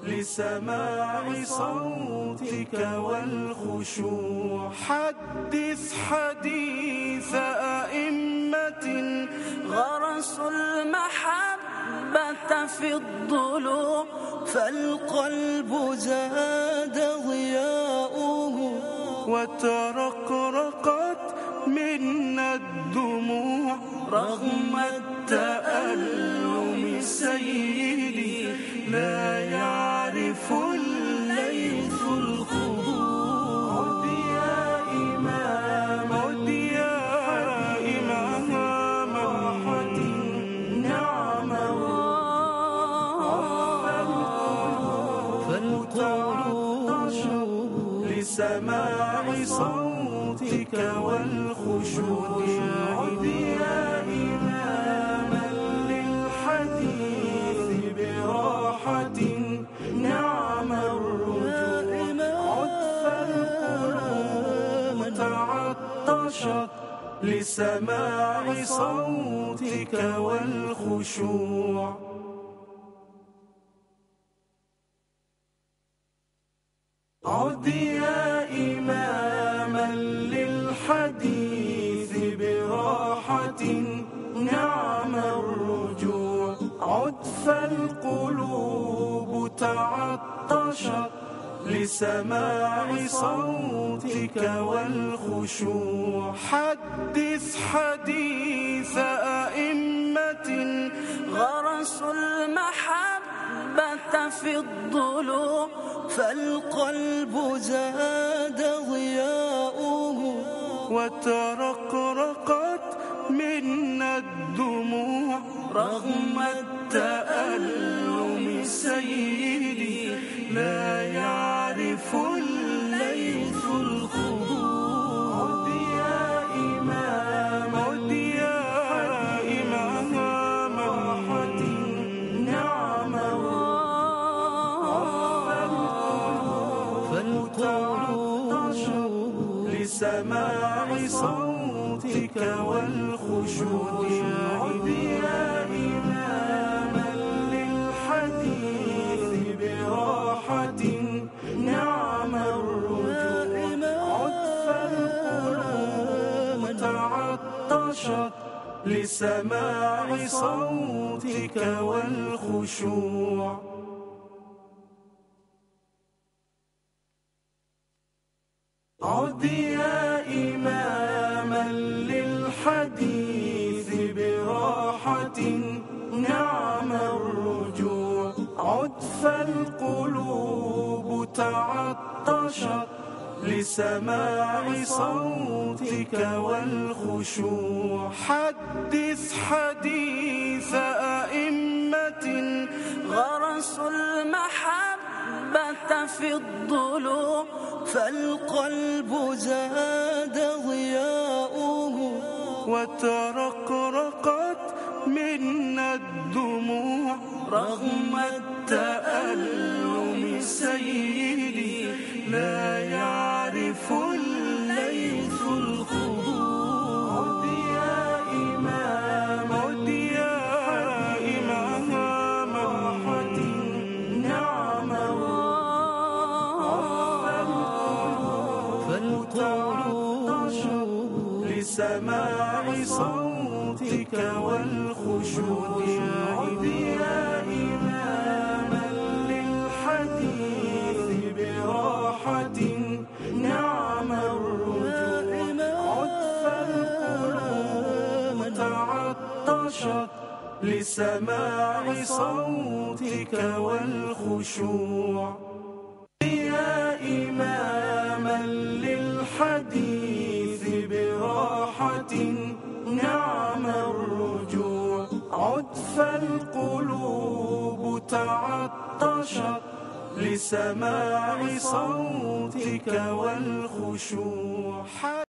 لسماع صوتك والخشوع. حدث حديث أئمة غرسوا المحبة في الضلوع، فالقلب زاد ضياؤه وترقرقت منا الدموع رغم التألم. سيدي لا يعرف الليث الخضوع. عد يا إمام، عد يا إمام راحة نعم فالقلوب لسماع صوتك والخشوع. عد يا إماما للحديث براحة نعم الرجوع. عد فالقلوب تعطشت لسماع صوتك والخشوع. عد يا إماما للحديث براحة نعم الرجوع. عد فالقلوب تعطشت لسماع صوتك والخشوع. حدث حديث أئمة غرسوا المحبة في الضلوع، فالقلب زاد ضياؤه وترقرقت منا الدموع رغم التألم. سيدي لا يعرف الليث الخضوع. عد يا إمام، عد يا إمام راحة نعم فالقلوب لسماع صوتك والخشوع. عد يا إماما للحديث براحة نعم الرجوع. عد فالقلوب تعطشت لسماع صوتك والخشوع. عد يا إماما للحديث براحة نعم الرجوع. عد فالقلوب تعطشت لسماع صوتك والخشوع. حدث حديث أئمة غرسوا المحبة في الضلوع، فالقلب زاد ضياؤه وترقرقت منا الدموع رغم التألم. سيدي لا يعرف الليث الخضوع. عد يا إمام، عد يا إمام راحة نعم فالقلوب لسماع صوتك والخشوع. عد يا إماما للحديث براحة نعم الرجوع. عد فالقلوب تعطشت لسماع صوتك والخشوع. يا إماما للحديث براحة نعم الرجوع. عد فالقلوب تعطشت لسماع صوتك والخشوع.